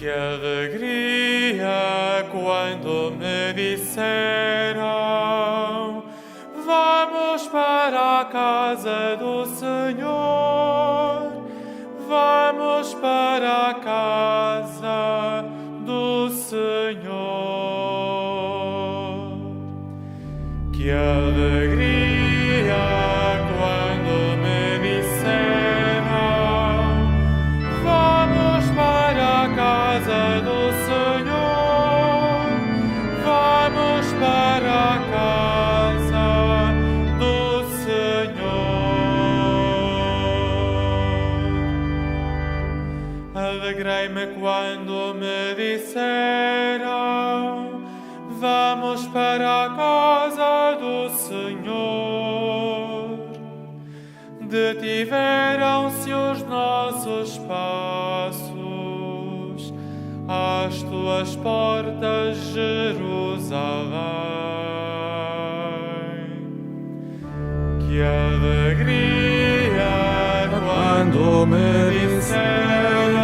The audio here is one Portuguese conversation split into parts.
Que alegria quando me disseram: vamos para a casa do Senhor, vamos para a casa do Senhor. Que alegria quando me disseram: vamos para a casa do Senhor, vamos para a casa do Senhor. Alegrei-me quando me disseram: vamos para a casa do Senhor. Detiveram-se os nossos passos às tuas portas, Jerusalém. Que alegria quando me disseram: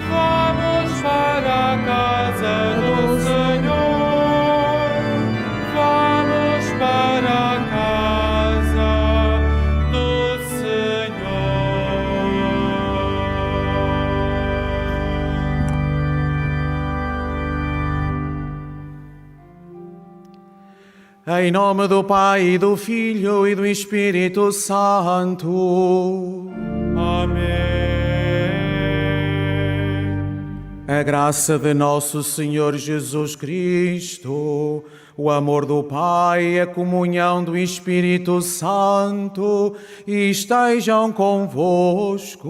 vamos para a casa do Senhor, vamos para a casa do Senhor. Em nome do Pai, e do Filho e do Espírito Santo. Amém. A graça de nosso Senhor Jesus Cristo, o amor do Pai e a comunhão do Espírito Santo estejam convosco.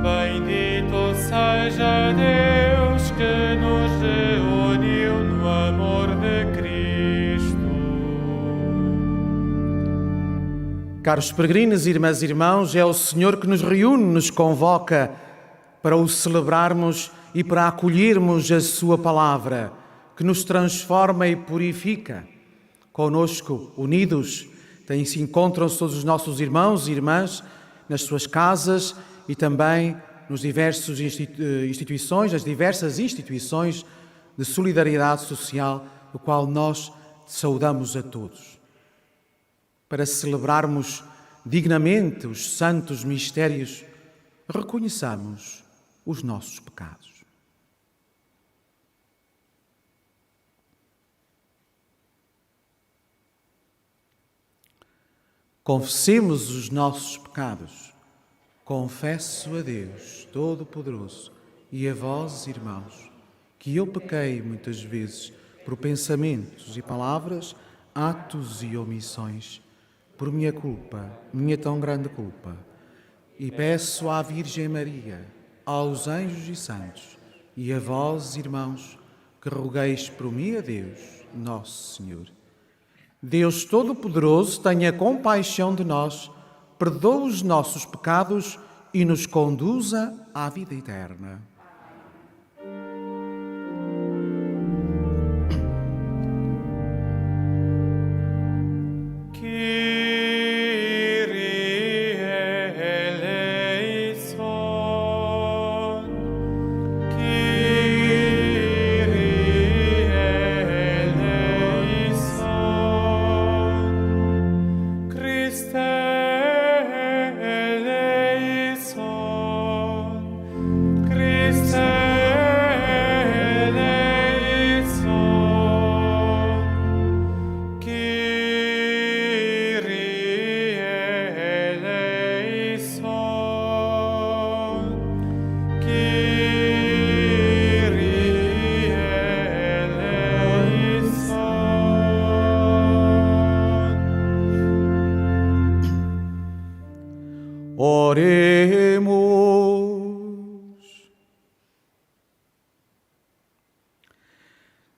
Bendito seja Deus que nos reuniu no amor de Cristo. Caros peregrinos, irmãs e irmãos, é o Senhor que nos reúne, nos convoca para o celebrarmos e para acolhermos a sua palavra, que nos transforma e purifica. Conosco, unidos, se encontram todos os nossos irmãos e irmãs nas suas casas e também nas diversas instituições de solidariedade social, do qual nós saudamos a todos. Para celebrarmos dignamente os santos mistérios, reconheçamos os nossos pecados. Confessemos os nossos pecados. Confesso a Deus Todo-Poderoso e a vós, irmãos, que eu pequei muitas vezes por pensamentos e palavras, atos e omissões, por minha culpa, minha tão grande culpa. E peço à Virgem Maria, aos anjos e santos, e a vós, irmãos, que rogueis por mim a Deus, nosso Senhor. Deus Todo-Poderoso, tenha compaixão de nós, perdoe os nossos pecados e nos conduza à vida eterna.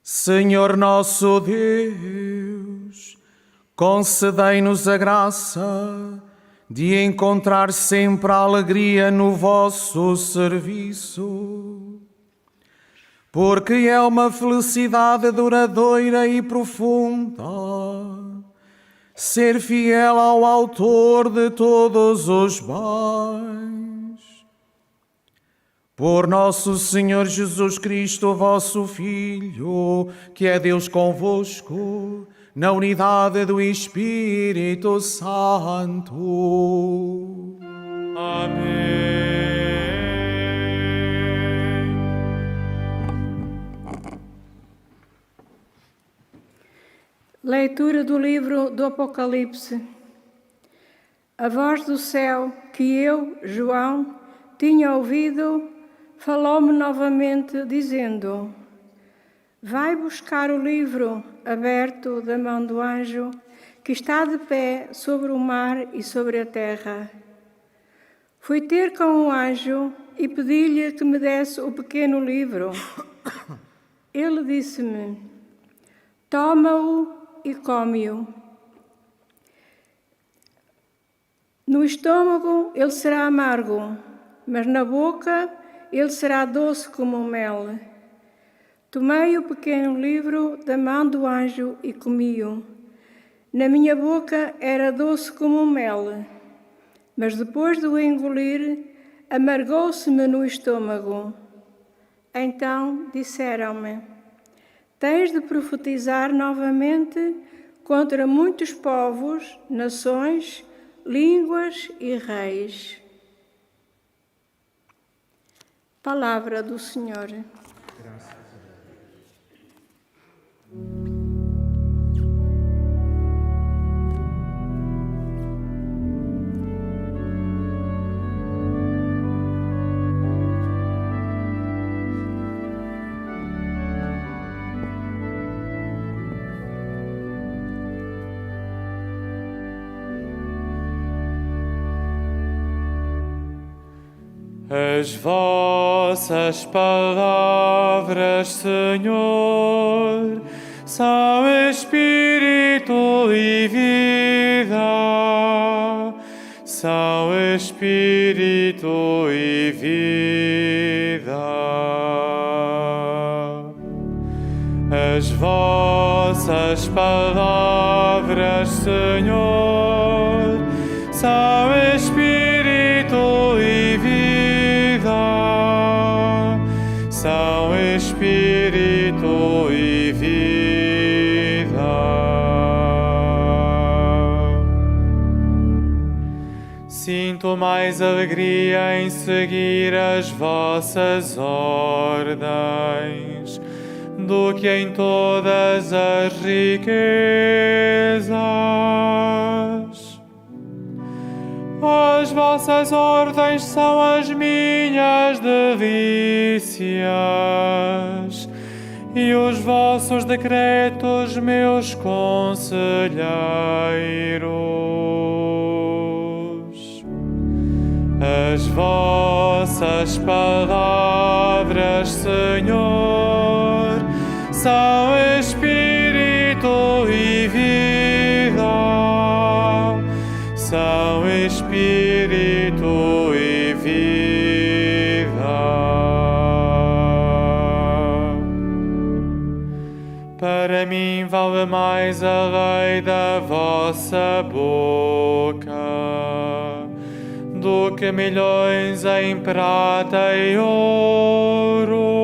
Senhor nosso Deus, concedei-nos a graça de encontrar sempre a alegria no vosso serviço, porque é uma felicidade duradoura e profunda ser fiel ao Autor de todos os bens. Por nosso Senhor Jesus Cristo, vosso Filho, que é Deus convosco, na unidade do Espírito Santo. Amém. Leitura do livro do Apocalipse. A voz do céu que eu, João, tinha ouvido, falou-me novamente, dizendo: Vai buscar o livro aberto da mão do anjo que está de pé sobre o mar e sobre a terra. Fui ter com o anjo e pedi-lhe que me desse o pequeno livro. Ele disse-me: Toma-o e come-o. No estômago ele será amargo, mas na boca ele será doce como o mel. Tomei o pequeno livro da mão do anjo e comi-o. Na minha boca era doce como o mel, mas depois de o engolir, amargou-se-me no estômago. Então disseram-me: Tens de profetizar novamente contra muitos povos, nações, línguas e reis. Palavra do Senhor. As vossas palavras, Senhor, são Espírito e vida, são Espírito e vida. As vossas palavras, Senhor, são Espírito e vida, são Espírito e vida. Sinto mais alegria em seguir as vossas ordens do que em todas as riquezas. As vossas ordens são as minhas delícias e os vossos decretos meus conselheiros. As vossas palavras, Senhor, são Espírito e vida, são Espírito e vida. Para mim vale mais a lei da vossa boca do que milhões em prata e ouro.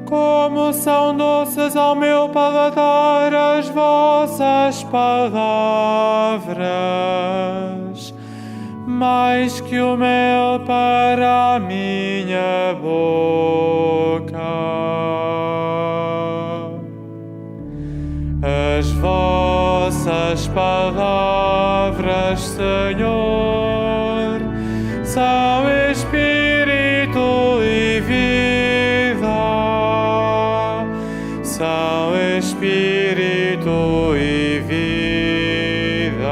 Como são doces ao meu paladar as vossas palavras, mais que o mel para a minha boca. As vossas palavras, Senhor, são Espírito e vida, são Espírito e vida.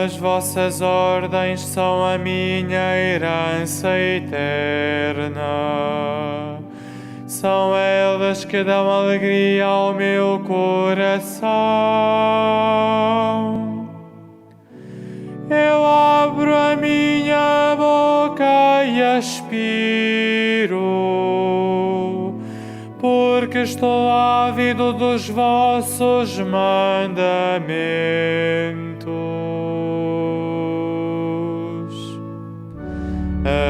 As vossas ordens são a minha herança eterna, são elas que dão alegria ao meu coração. Eu abro a minha boca e expiro, por porque estou ávido dos vossos mandamentos.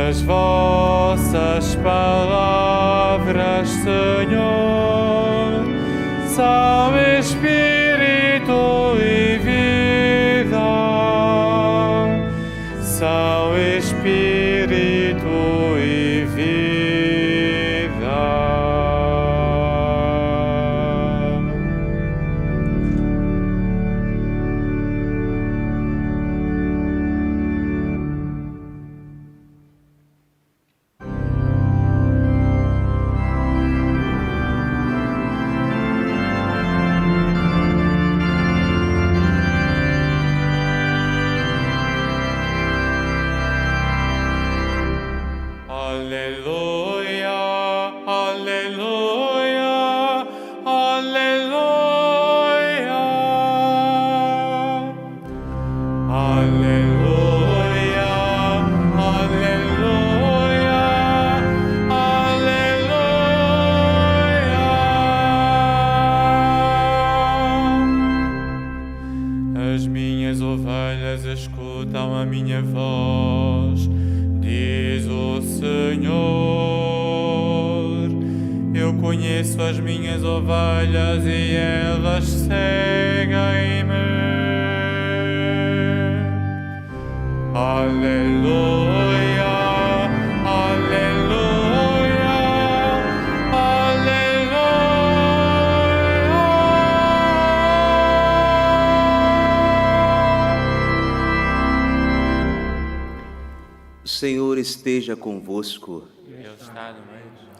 As vossas palavras, Senhor, são Espírito e vida, são Espírito e vida. Aleluia, aleluia, aleluia. Aleluia, aleluia, aleluia. As minhas ovelhas escutam a minha voz, diz o Senhor. Eu conheço as minhas ovelhas e elas seguem-me. Aleluia, aleluia, aleluia. O Senhor esteja convosco. Ele está no meio de nós.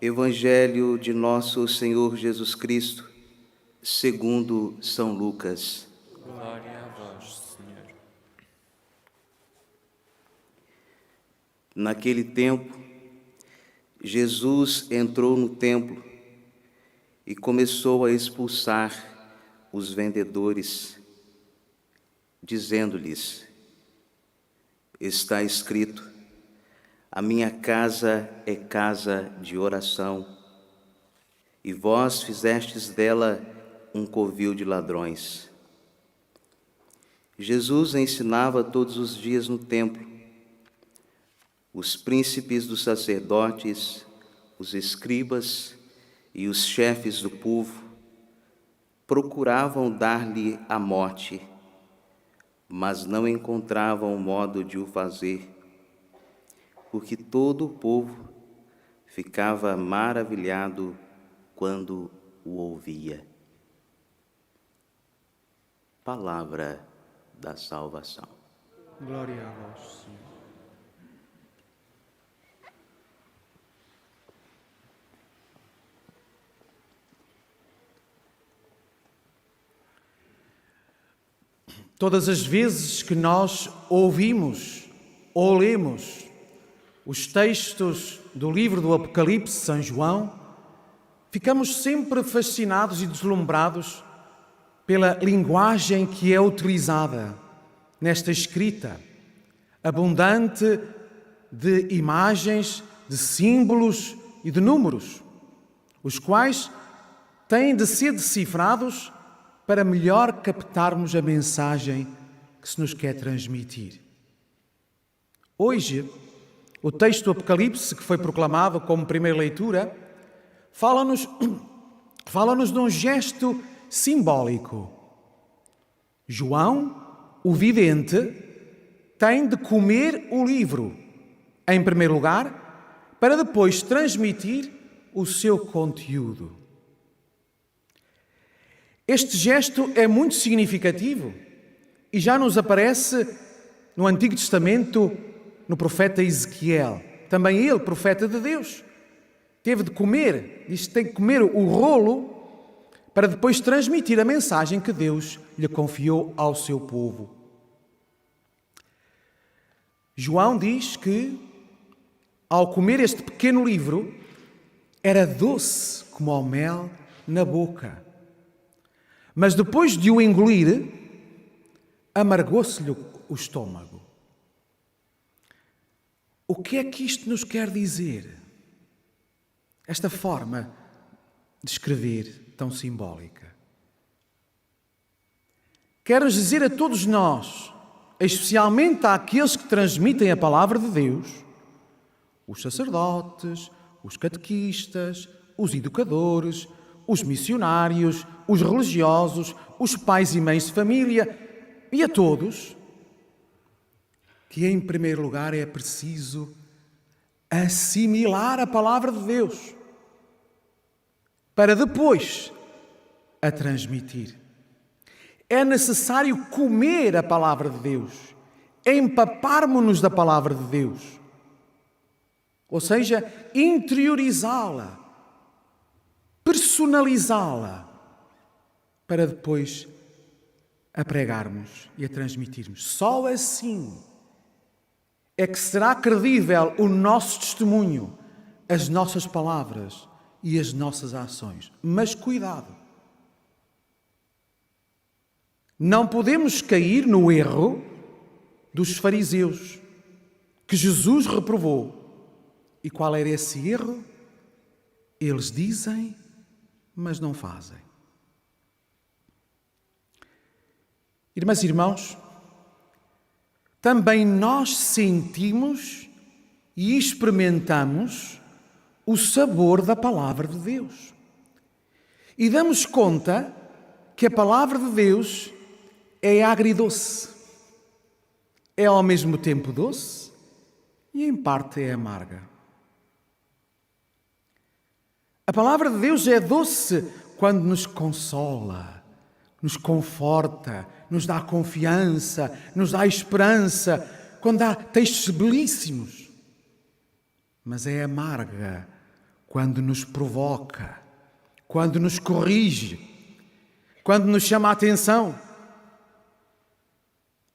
Evangelho de nosso Senhor Jesus Cristo, segundo São Lucas. Glória a vós, Senhor. Naquele tempo, Jesus entrou no templo e começou a expulsar os vendedores, dizendo-lhes: está escrito, a minha casa é casa de oração, e vós fizestes dela um covil de ladrões. Jesus ensinava todos os dias no templo. Os príncipes dos sacerdotes, os escribas e os chefes do povo procuravam dar-lhe a morte, mas não encontravam modo de o fazer, porque todo o povo ficava maravilhado quando o ouvia. Palavra da salvação. Glória a vós, Senhor. Todas as vezes que nós ouvimos ou lemos os textos do livro do Apocalipse de São João, ficamos sempre fascinados e deslumbrados pela linguagem que é utilizada nesta escrita, abundante de imagens, de símbolos e de números, os quais têm de ser decifrados para melhor captarmos a mensagem que se nos quer transmitir. Hoje, o texto do Apocalipse, que foi proclamado como primeira leitura, fala-nos de um gesto simbólico. João, o vidente, tem de comer o livro, em primeiro lugar, para depois transmitir o seu conteúdo. Este gesto é muito significativo e já nos aparece no Antigo Testamento, no profeta Ezequiel. Também ele, profeta de Deus, teve de comer, diz que tem que comer o rolo para depois transmitir a mensagem que Deus lhe confiou ao seu povo. João diz que, ao comer este pequeno livro, era doce como o mel na boca. Mas depois de o engolir, amargou-se-lhe o estômago. O que é que isto nos quer dizer? Esta forma descrever, tão simbólica. Quer-nos dizer a todos nós, especialmente àqueles que transmitem a palavra de Deus, os sacerdotes, os catequistas, os educadores, os missionários, os religiosos, os pais e mães de família e a todos, que em primeiro lugar é preciso assimilar a palavra de Deus para depois a transmitir. É necessário comer a palavra de Deus, empaparmos-nos da palavra de Deus, ou seja, interiorizá-la, personalizá-la, para depois a pregarmos e a transmitirmos. Só assim é que será credível o nosso testemunho, as nossas palavras e as nossas ações. Mas cuidado! Não podemos cair no erro dos fariseus, que Jesus reprovou. E qual era esse erro? Eles dizem, mas não fazem. Irmãs e irmãos, também nós sentimos e experimentamos o sabor da palavra de Deus. E damos conta que a palavra de Deus é agridoce. É ao mesmo tempo doce e em parte é amarga. A palavra de Deus é doce quando nos consola, nos conforta, nos dá confiança, nos dá esperança, quando dá textos belíssimos. Mas é amarga quando nos provoca, quando nos corrige, quando nos chama a atenção.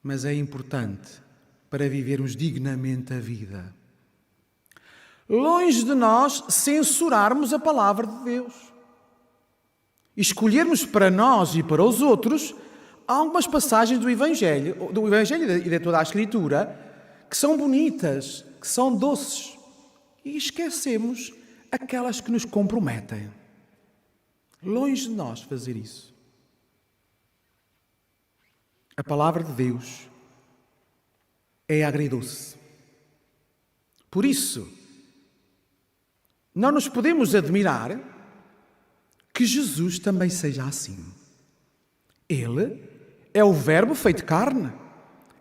Mas é importante para vivermos dignamente a vida. Longe de nós censurarmos a palavra de Deus. Escolhermos para nós e para os outros algumas passagens do Evangelho e de toda a Escritura, que são bonitas, que são doces, e esquecemos aquelas que nos comprometem. Longe de nós fazer isso. A palavra de Deus é agridoce. Por isso, não nos podemos admirar que Jesus também seja assim. Ele é o Verbo feito carne.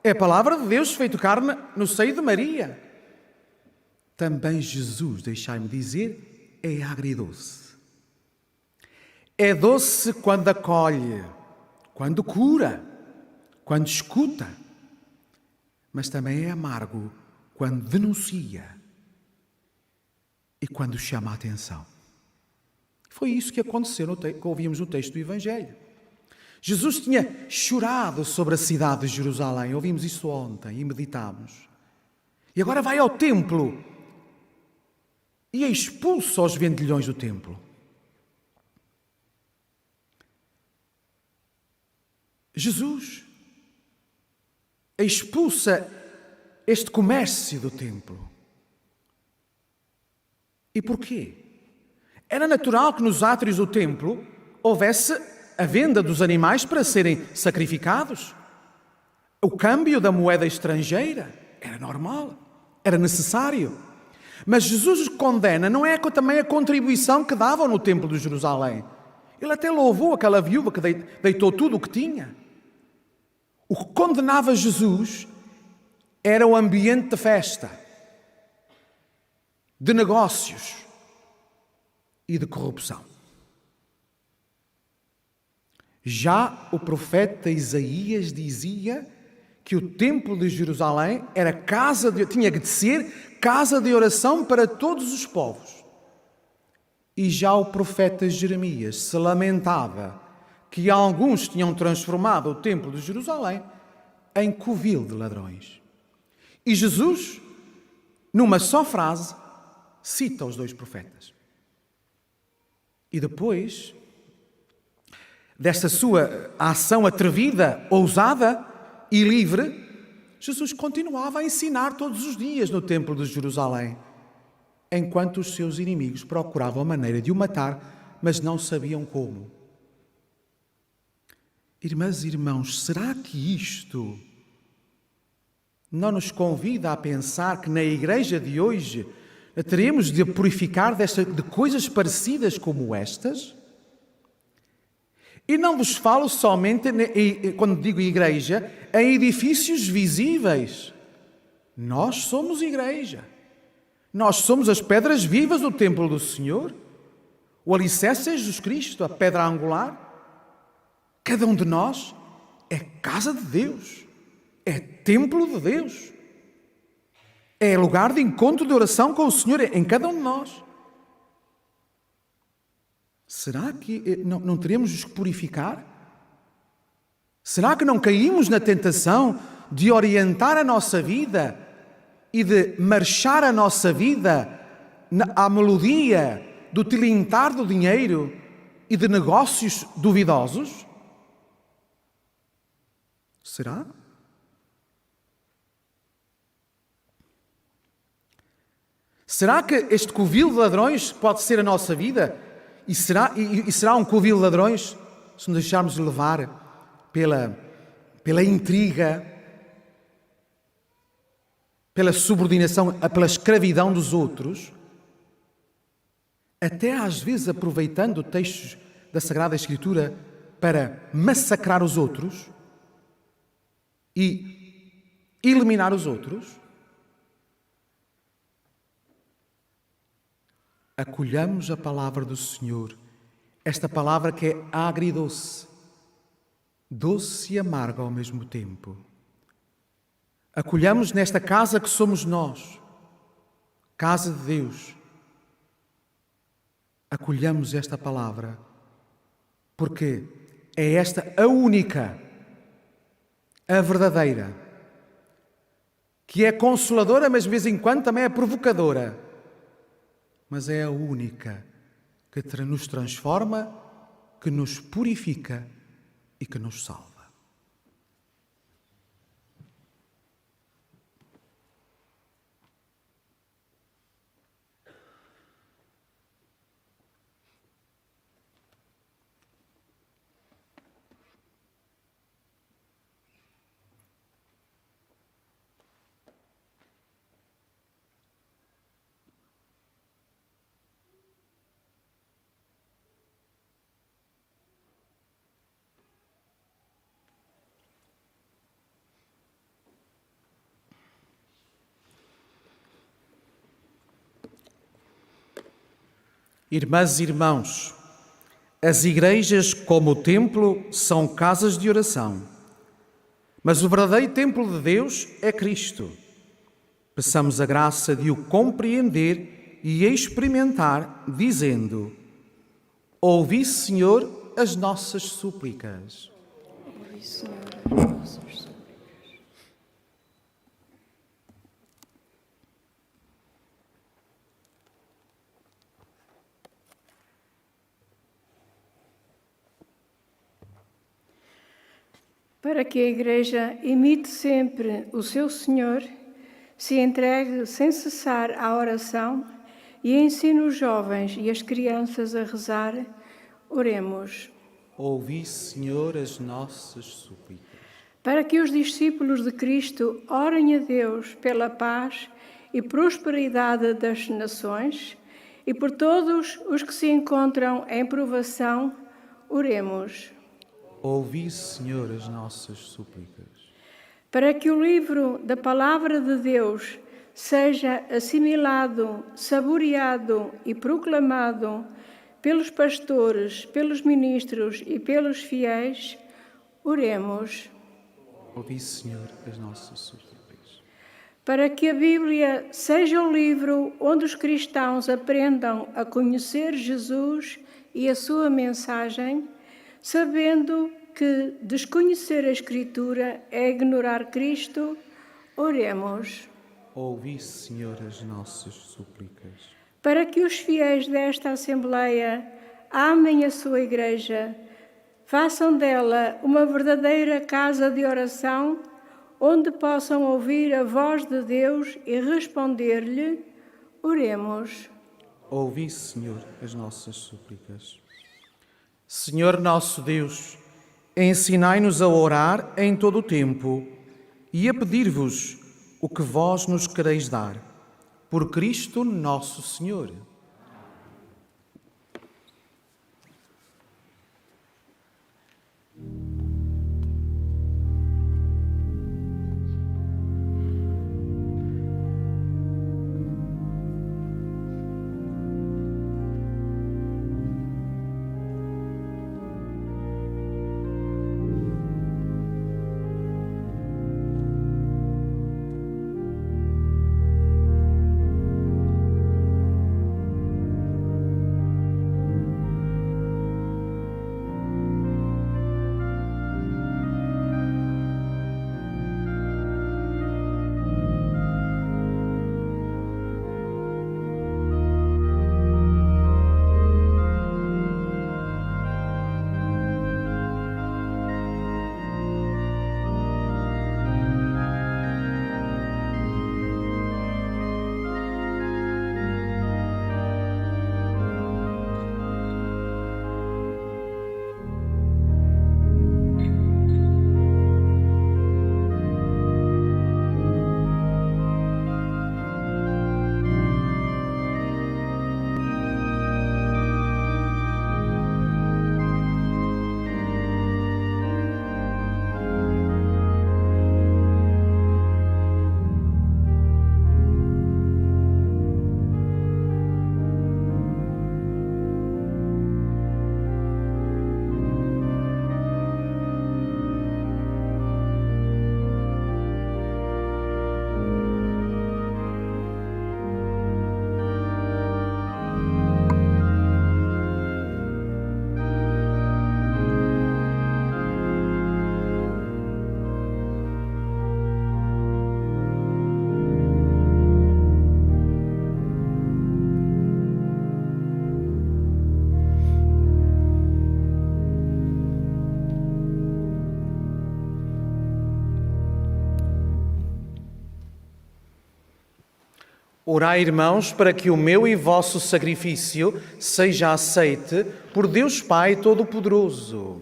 É a palavra de Deus feito carne no seio de Maria. Também Jesus, deixai-me dizer, é agridoce. É doce quando acolhe, quando cura, quando escuta, mas também é amargo quando denuncia e quando chama a atenção. Foi isso que aconteceu, que ouvimos no texto do Evangelho. Jesus tinha chorado sobre a cidade de Jerusalém, ouvimos isso ontem e meditámos. E agora vai ao templo e expulsa os vendilhões do templo. Jesus expulsa este comércio do templo. E porquê? Era natural que nos átrios do templo houvesse a venda dos animais para serem sacrificados. O câmbio da moeda estrangeira era normal, era necessário. Mas Jesus os condena, não é também a contribuição que davam no templo de Jerusalém. Ele até louvou aquela viúva que deitou tudo o que tinha. O que condenava Jesus era o ambiente de festa, de negócios e de corrupção. Já o profeta Isaías dizia que o templo de Jerusalém era tinha de ser casa de oração para todos os povos. E já o profeta Jeremias se lamentava que alguns tinham transformado o templo de Jerusalém em covil de ladrões. E Jesus, numa só frase, cita os dois profetas. E depois desta sua ação atrevida, ousada e livre, Jesus continuava a ensinar todos os dias no templo de Jerusalém, enquanto os seus inimigos procuravam a maneira de o matar mas não sabiam como. Irmãs e irmãos, será que isto não nos convida a pensar que na igreja de hoje teremos de purificar de coisas parecidas como estas? E não vos falo somente, quando digo igreja, em edifícios visíveis. Nós somos igreja. Nós somos as pedras vivas do templo do Senhor. O alicerce é Jesus Cristo, a pedra angular. Cada um de nós é casa de Deus, é templo de Deus, é lugar de encontro de oração com o Senhor em cada um de nós. Será que não teremos de os purificar? Será que não caímos na tentação de orientar a nossa vida e de marchar a nossa vida à melodia do tilintar do dinheiro e de negócios duvidosos? Será? Será que este covil de ladrões pode ser a nossa vida? E será um covil de ladrões se nos deixarmos levar pela intriga, pela subordinação, pela escravidão dos outros, até às vezes aproveitando textos da Sagrada Escritura para massacrar os outros e eliminar os outros? Acolhamos a palavra do Senhor, esta palavra que é agridoce, doce e amarga ao mesmo tempo. Acolhamos nesta casa que somos nós, casa de Deus. Acolhamos esta palavra, porque é esta a única, a verdadeira, que é consoladora, mas de vez em quando também é provocadora. Mas é a única que nos transforma, que nos purifica e que nos salva. Irmãs e irmãos, as igrejas, como o templo, são casas de oração. Mas o verdadeiro templo de Deus é Cristo. Peçamos a graça de o compreender e experimentar, dizendo: ouvi, Senhor, as nossas súplicas. Ouvi, Senhor, as nossas súplicas. Para que a Igreja imite sempre o seu Senhor, se entregue sem cessar à oração e ensine os jovens e as crianças a rezar, oremos. Ouvi, Senhor, as nossas súplicas. Para que os discípulos de Cristo orem a Deus pela paz e prosperidade das nações e por todos os que se encontram em provação, oremos. Ouvi, Senhor, as nossas súplicas. Para que o livro da Palavra de Deus seja assimilado, saboreado e proclamado pelos pastores, pelos ministros e pelos fiéis, oremos. Ouvi, Senhor, as nossas súplicas. Para que a Bíblia seja o livro onde os cristãos aprendam a conhecer Jesus e a sua mensagem, sabendo que desconhecer a Escritura é ignorar Cristo, oremos. Ouvi, Senhor, as nossas súplicas. Para que os fiéis desta Assembleia amem a sua Igreja, façam dela uma verdadeira casa de oração, onde possam ouvir a voz de Deus e responder-lhe, oremos. Ouvi, Senhor, as nossas súplicas. Senhor nosso Deus, ensinai-nos a orar em todo o tempo e a pedir-vos o que vós nos quereis dar. Por Cristo nosso Senhor. Orai, irmãos, para que o meu e vosso sacrifício seja aceite por Deus Pai Todo-Poderoso.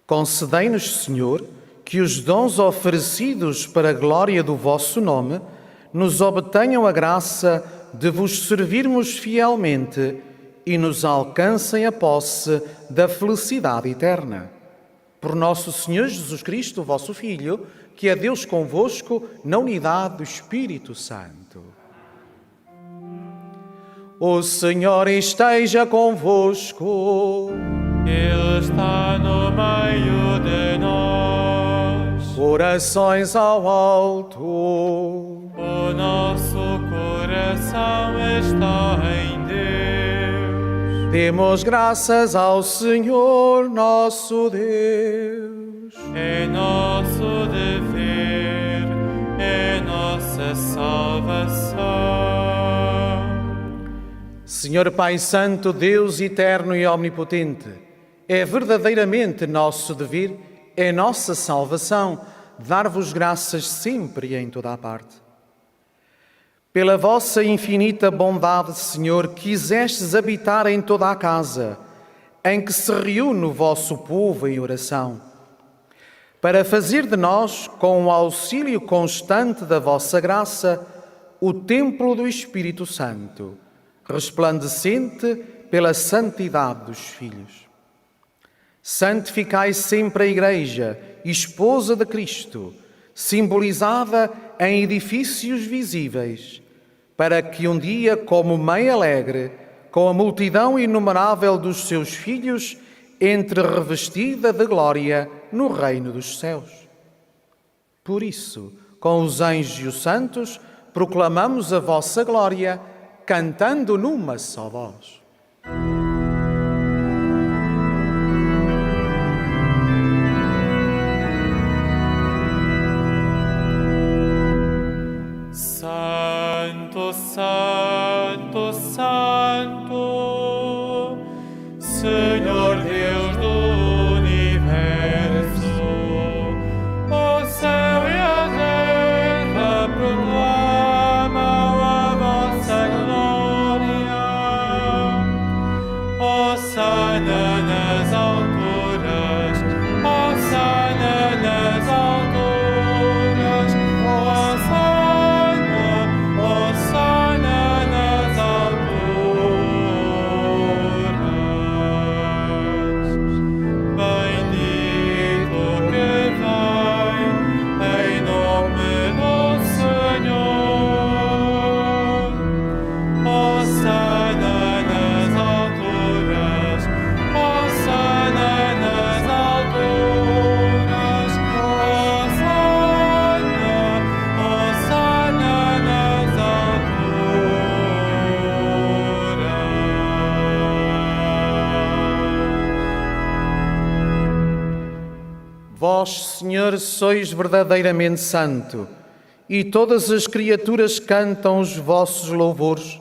Concedei-nos, Senhor, que os dons oferecidos para a glória do vosso nome nos obtenham a graça de vos servirmos fielmente e nos alcancem a posse da felicidade eterna. Por nosso Senhor Jesus Cristo, vosso Filho, que é Deus convosco, na unidade do Espírito Santo. O Senhor esteja convosco. Ele está no meio de nós. Orações ao alto. O nosso coração está em Deus. Demos graças ao Senhor nosso Deus. É nosso dever, é nossa salvação. Senhor Pai Santo, Deus eterno e omnipotente, é verdadeiramente nosso dever, é nossa salvação, dar-vos graças sempre e em toda a parte. Pela vossa infinita bondade, Senhor, quisestes habitar em toda a casa, em que se reúne o vosso povo em oração, para fazer de nós, com o auxílio constante da vossa graça, o templo do Espírito Santo, resplandecente pela santidade dos filhos. Santificai sempre a Igreja, esposa de Cristo, simbolizada em edifícios visíveis, para que um dia, como mãe alegre, com a multidão inumerável dos seus filhos, entre revestida de glória no reino dos céus. Por isso, com os anjos e os santos, proclamamos a vossa glória, cantando numa só voz. Santo, Santo, Santo, Senhor Deus do universo, o céu e a terra proclamam nas alturas, Hosana nas alturas, Hosana, Hosana nas alturas. Bendito que vem em nome do Senhor. Hosana nas alturas, Hosana nas alturas, Hosana, Hosana nas alturas. Vós, Senhor, sois verdadeiramente santo, e todas as criaturas cantam os vossos louvores,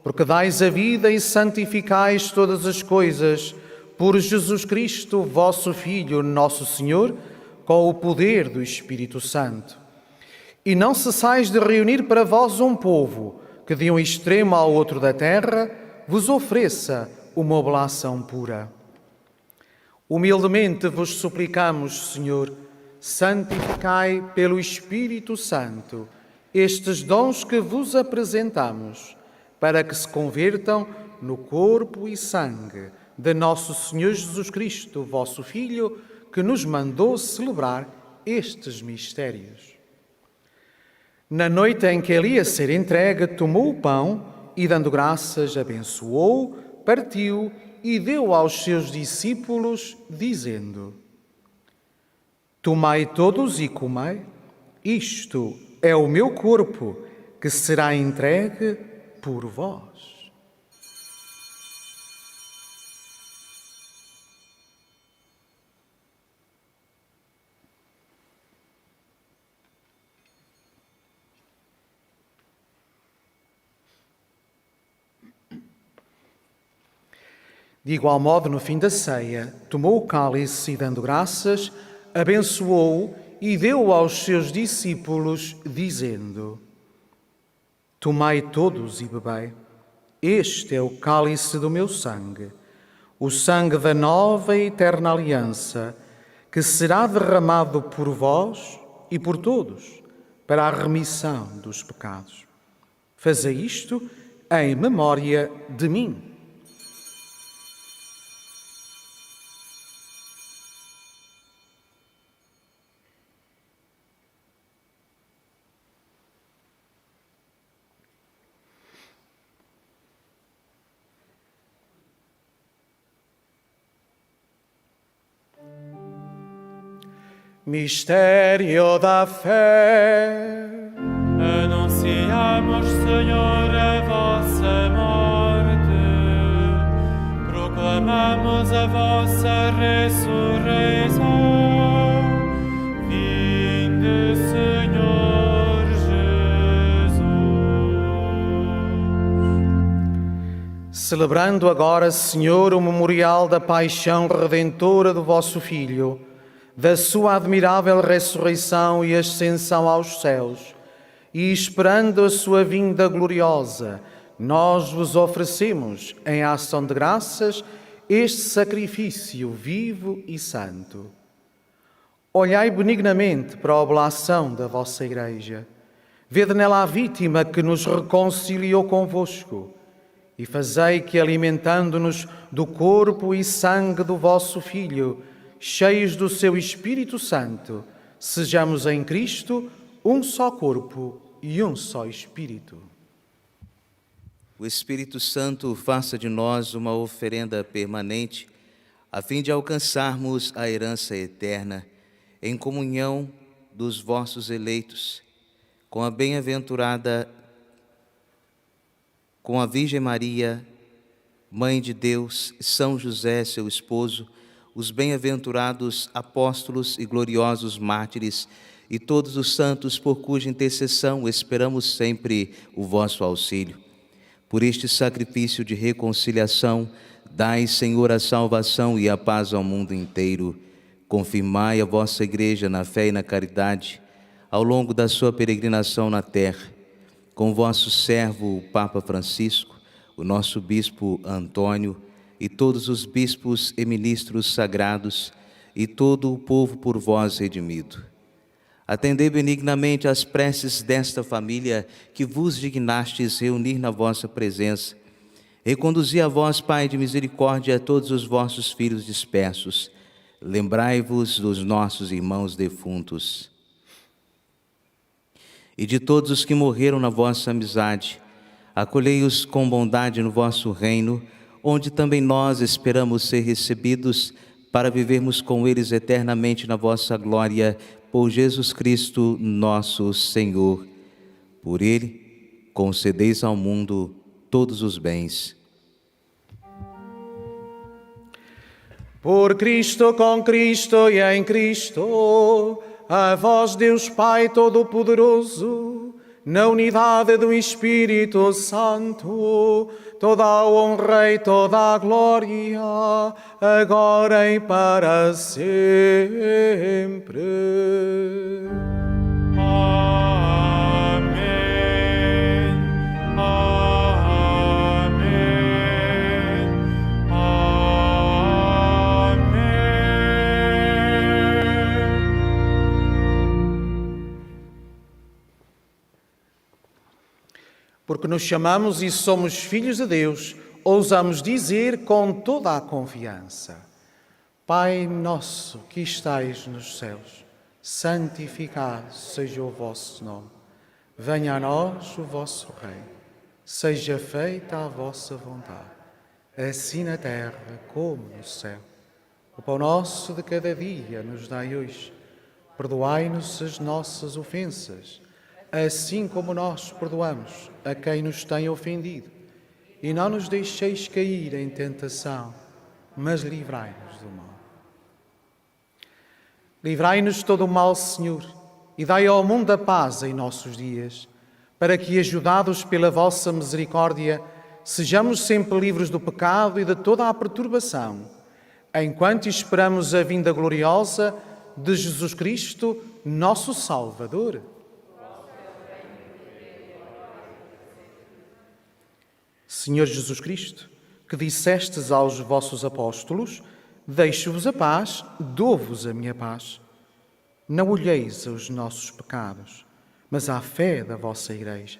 porque dais a vida e santificais todas as coisas, por Jesus Cristo, vosso Filho, nosso Senhor, com o poder do Espírito Santo. E não cessais de reunir para vós um povo, que de um extremo ao outro da terra vos ofereça uma oblação pura. Humildemente vos suplicamos, Senhor, santificai pelo Espírito Santo estes dons que vos apresentamos, para que se convertam no corpo e sangue de nosso Senhor Jesus Cristo, vosso Filho, que nos mandou celebrar estes mistérios. Na noite em que ele ia ser entregue, tomou o pão e, dando graças, abençoou, partiu e deu aos seus discípulos, dizendo: Tomai todos e comei, isto é o meu corpo, que será entregue por vós. De igual modo, no fim da ceia, tomou o cálice e, dando graças, abençoou-o e deu aos seus discípulos, dizendo: Tomai todos e bebei, este é o cálice do meu sangue, o sangue da nova e eterna aliança, que será derramado por vós e por todos, para a remissão dos pecados. Fazei isto em memória de mim. Mistério da fé. Anunciamos, Senhor, a vossa morte, proclamamos a vossa ressurreição. Vinde, Senhor Jesus. Celebrando agora, Senhor, o memorial da paixão redentora do vosso Filho, da sua admirável ressurreição e ascensão aos céus, e esperando a sua vinda gloriosa, nós vos oferecemos, em ação de graças, este sacrifício vivo e santo. Olhai benignamente para a oblação da vossa Igreja. Vede nela a vítima que nos reconciliou convosco, e fazei que, alimentando-nos do corpo e sangue do vosso Filho, cheios do seu Espírito Santo, sejamos em Cristo um só corpo e um só Espírito. O Espírito Santo faça de nós uma oferenda permanente, a fim de alcançarmos a herança eterna, em comunhão dos vossos eleitos, com a bem-aventurada, com a Virgem Maria, Mãe de Deus, São José, seu esposo, os bem-aventurados apóstolos e gloriosos mártires e todos os santos por cuja intercessão esperamos sempre o vosso auxílio. Por este sacrifício de reconciliação, dai, Senhor, a salvação e a paz ao mundo inteiro. Confirmai a vossa Igreja na fé e na caridade, ao longo da sua peregrinação na terra, com vosso servo, o Papa Francisco, o nosso Bispo Antônio, e todos os bispos e ministros sagrados, e todo o povo por vós redimido. Atendei benignamente às preces desta família que vos dignastes reunir na vossa presença. Reconduzi a vós, Pai de misericórdia, todos os vossos filhos dispersos. Lembrai-vos dos nossos irmãos defuntos e de todos os que morreram na vossa amizade. Acolhei-os com bondade no vosso reino, onde também nós esperamos ser recebidos para vivermos com eles eternamente na vossa glória, por Jesus Cristo, nosso Senhor. Por ele, concedeis ao mundo todos os bens. Por Cristo, com Cristo e em Cristo, a vós, Deus Pai Todo-Poderoso, na unidade do Espírito Santo, toda a honra e toda a glória, agora e para sempre. Amém. Amém. Amém. Porque nos chamamos e somos filhos de Deus, ousamos dizer com toda a confiança: Pai nosso que estais nos céus, santificado seja o vosso nome. Venha a nós o vosso reino. Seja feita a vossa vontade, assim na terra como no céu. O pão nosso de cada dia nos dai hoje. Perdoai-nos as nossas ofensas, assim como nós perdoamos a quem nos tem ofendido. E não nos deixeis cair em tentação, mas livrai-nos do mal. Livrai-nos de todo o mal, Senhor, e dai ao mundo a paz em nossos dias, para que, ajudados pela vossa misericórdia, sejamos sempre livres do pecado e de toda a perturbação, enquanto esperamos a vinda gloriosa de Jesus Cristo, nosso Salvador. Senhor Jesus Cristo, que dissestes aos vossos apóstolos: deixo-vos a paz, dou-vos a minha paz. Não olheis aos nossos pecados, mas à fé da vossa Igreja,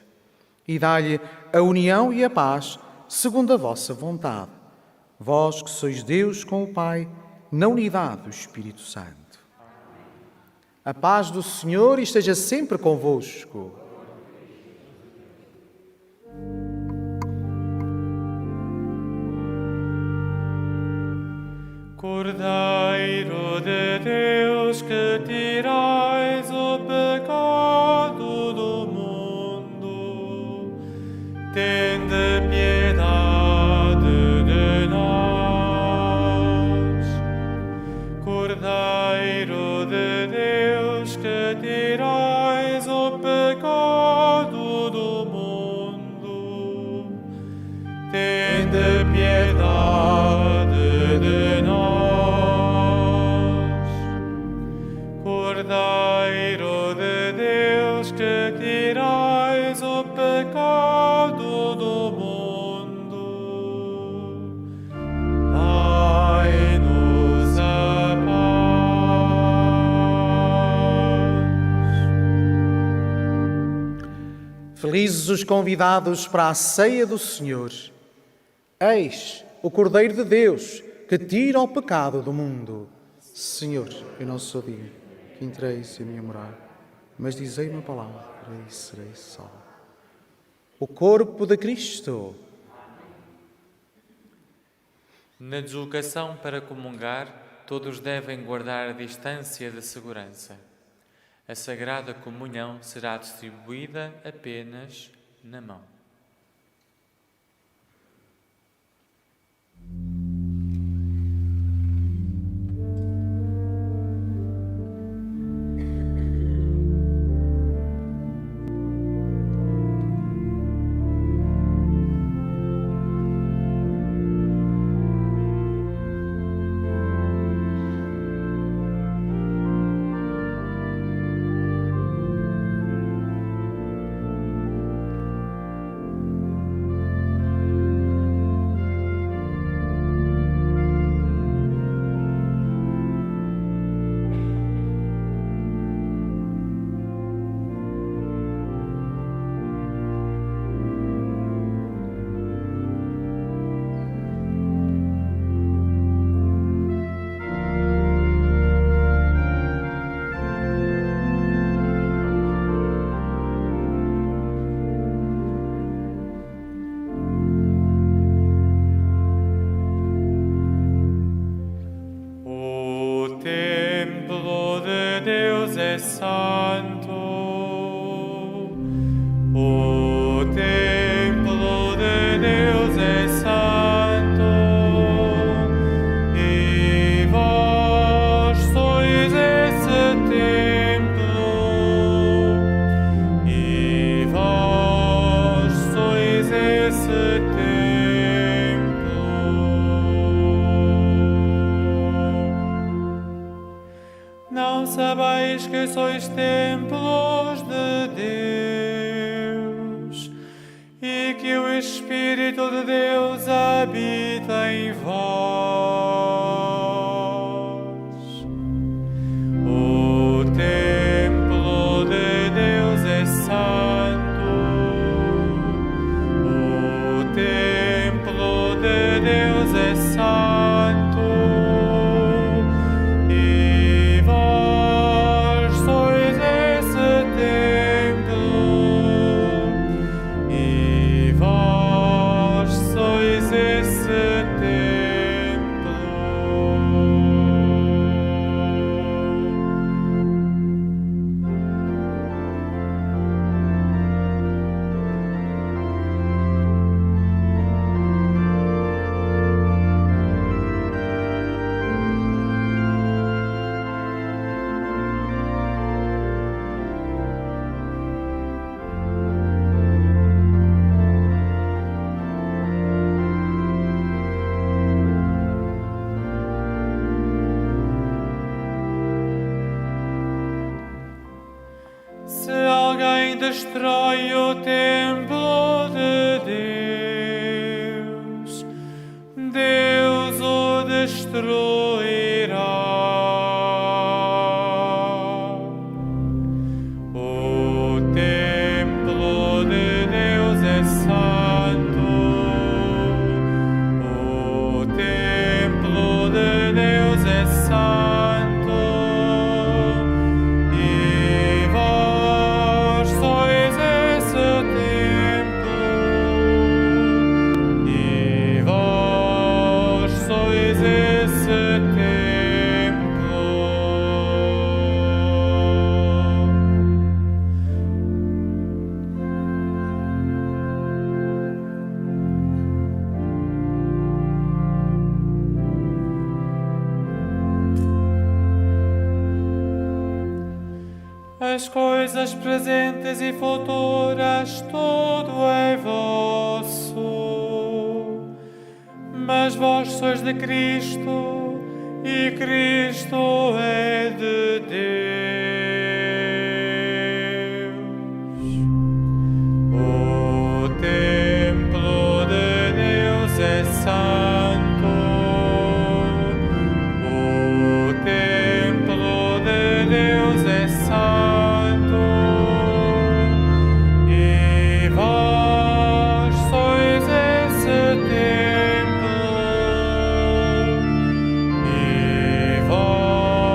e dai-lhe a união e a paz, segundo a vossa vontade. Vós que sois Deus com o Pai, na unidade do Espírito Santo. A paz do Senhor esteja sempre convosco. Cordeiro de Deus, que tirais o pecado do mundo, tende piedade de nós. Cordeiro de Deus, que tirais o pecado do mundo, tende piedade de nós. Cordeiro de Deus, que tirais o pecado do mundo, dai-nos a paz. Felizes os convidados para a ceia do Senhor. Eis o Cordeiro de Deus, que tira o pecado do mundo. Senhor, eu não sou digno que entreis em minha morada, mas dizei uma palavra e serei salvo. O corpo de Cristo. Na deslocação para comungar, todos devem guardar a distância de segurança. A Sagrada Comunhão será distribuída apenas na mão. é santo. O templo de Deus é santo, e vós sois esse templo, e vós sois esse templo. Não sabeis que sois templos de Deus e que o Espírito de Deus habita em vós? O templo de Deus é santo. O templo de Deus é santo. E vós sois esse templo. E vós sois esse templo. Se alguém destrói o templo de Deus, Deus o destruirá. O templo de Deus é santo. O templo de Deus é santo. E vós sois esse templo. E vós sois esse templo. As coisas presentes e futuras, tudo é vosso. Mas vós sois de Cristo, e Cristo é de Deus. O templo de Deus é santo. O templo de Deus é santo. E vós sois esse templo. E vós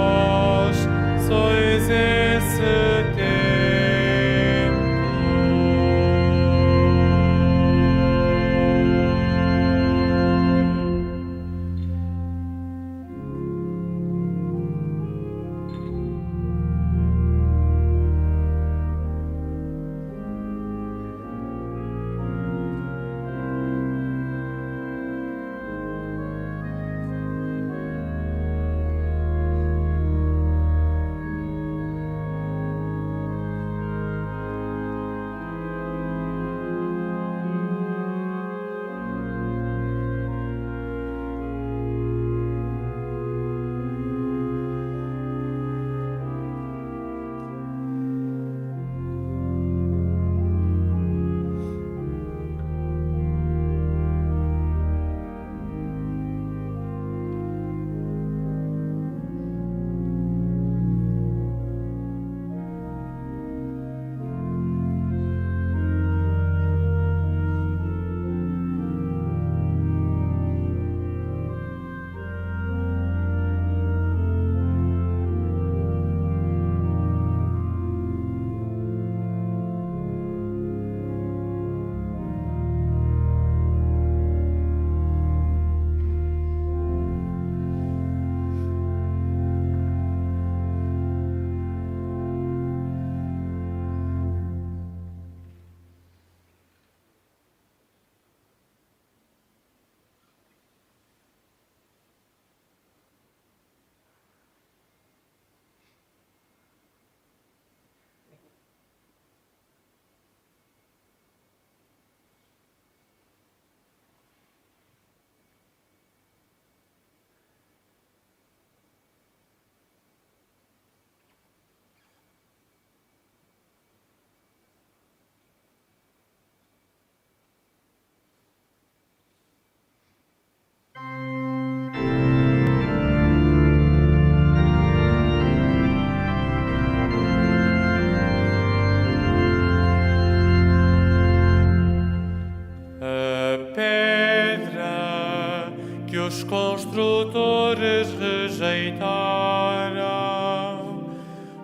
rejeitaram,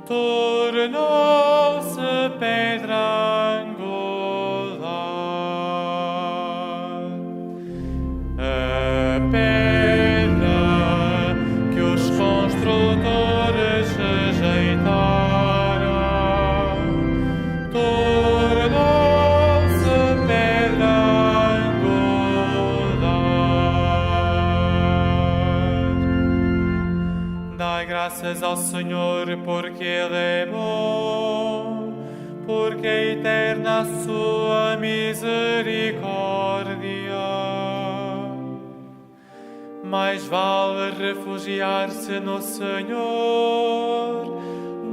tornou-se pedra angular. A pedra que os construtores rejeitaram, tornou-se pedra angular. Dai graças ao Senhor, porque Ele é bom, porque é eterna a sua misericórdia. Mais vale refugiar-se no Senhor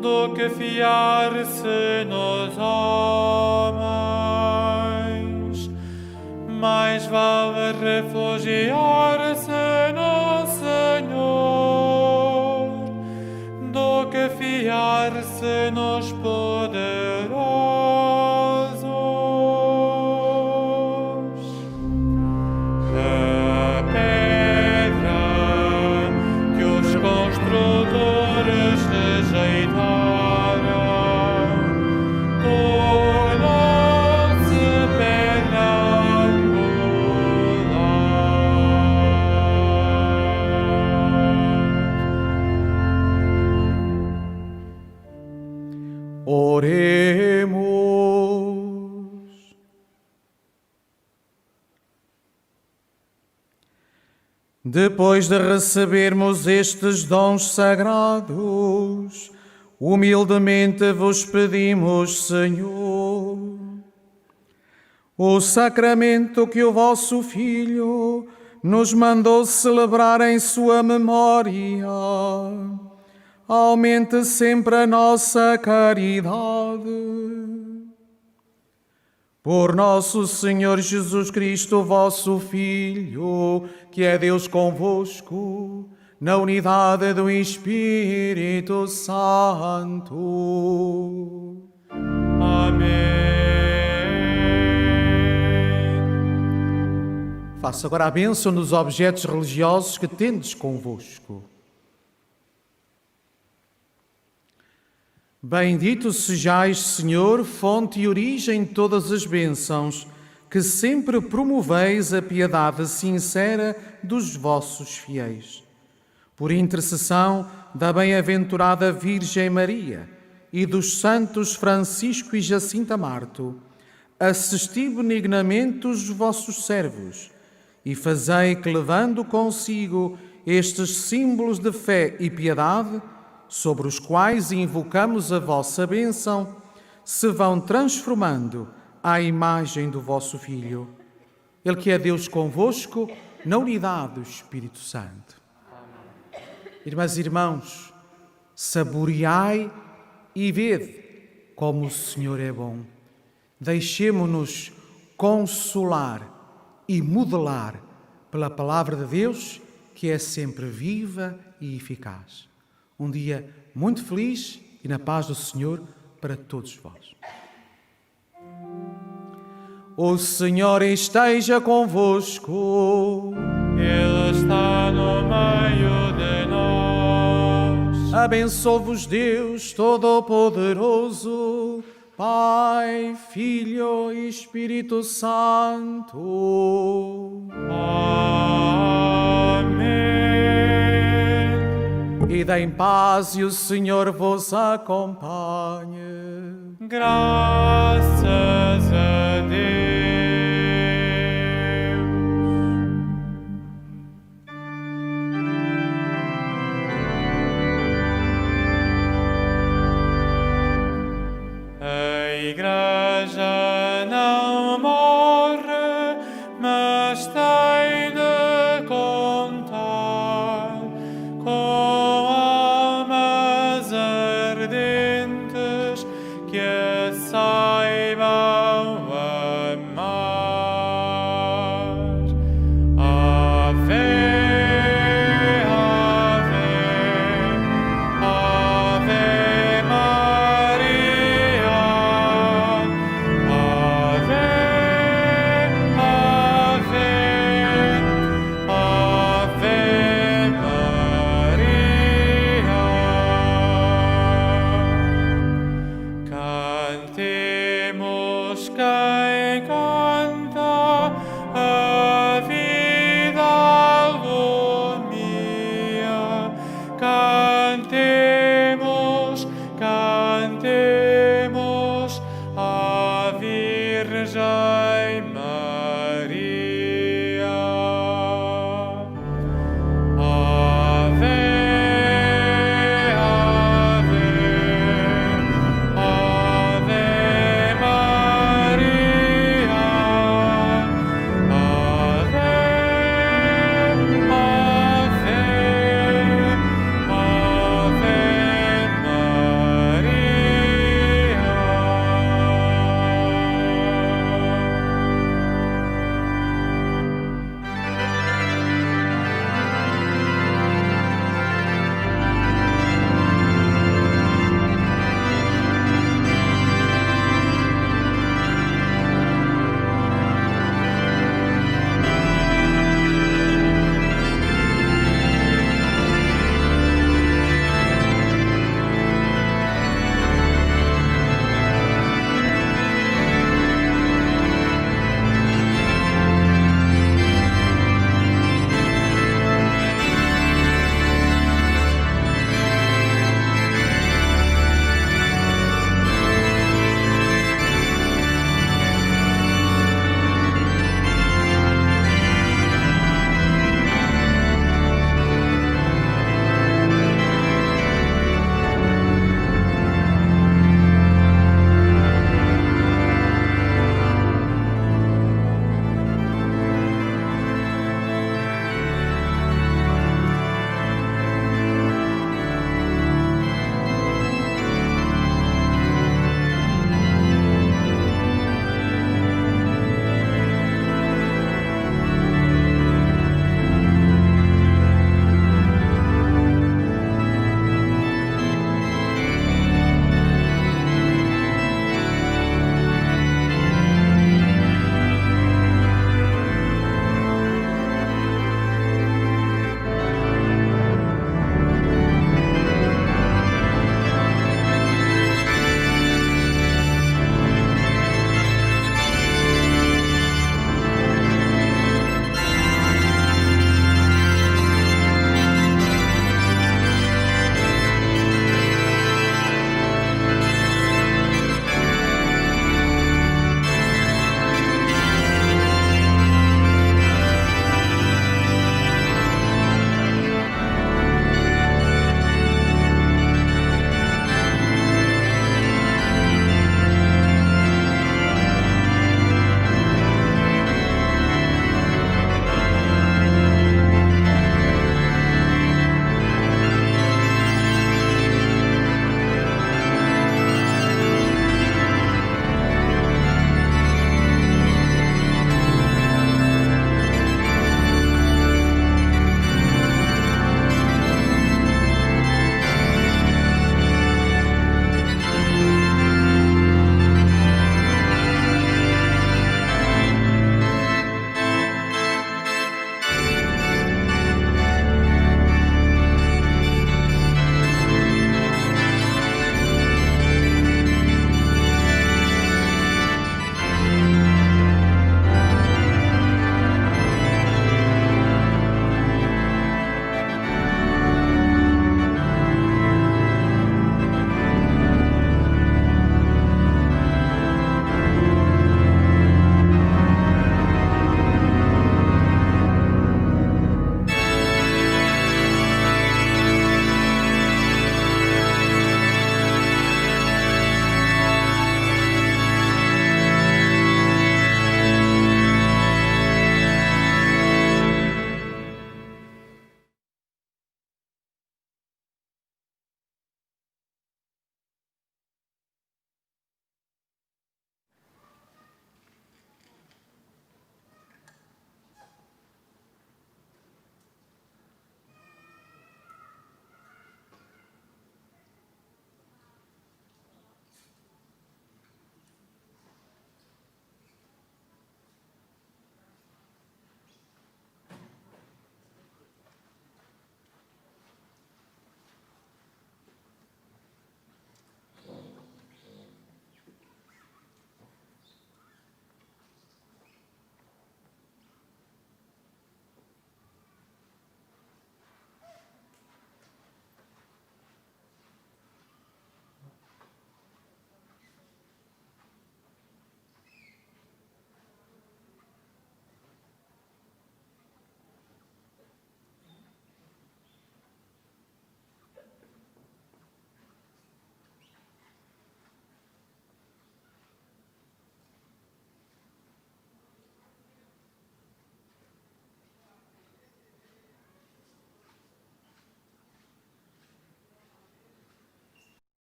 do que fiar-se nos homens. Mais vale refugiar-se no Senhor do que fiar-se nos poderosos. A pedra que os construtores rejeitaram, tornou-se pedra angular. Oremos. Depois de recebermos estes dons sagrados, humildemente vos pedimos, Senhor, o sacramento que o vosso Filho nos mandou celebrar em sua memória, aumente sempre a nossa caridade. Por nosso Senhor Jesus Cristo, vosso Filho, que é Deus convosco, na unidade do Espírito Santo. Amém. Faça agora a bênção dos objetos religiosos que tendes convosco. Bendito sejais, Senhor, fonte e origem de todas as bênçãos, que sempre promoveis a piedade sincera dos vossos fiéis. Por intercessão da bem-aventurada Virgem Maria e dos santos Francisco e Jacinta Marto, assisti benignamente os vossos servos e fazei que, levando consigo estes símbolos de fé e piedade, sobre os quais invocamos a vossa bênção, se vão transformando à imagem do vosso Filho. Ele que é Deus convosco, na unidade do Espírito Santo. Irmãs e irmãos, saboreai e vede como o Senhor é bom. Deixemo-nos consolar e modelar pela palavra de Deus, que é sempre viva e eficaz. Um dia muito feliz e na paz do Senhor para todos vós. O Senhor esteja convosco. Ele está no meio de nós. Abençoe-vos Deus Todo-Poderoso, Pai, Filho e Espírito Santo. Amém. Ida em paz e o Senhor vos acompanhe. Graças a Deus.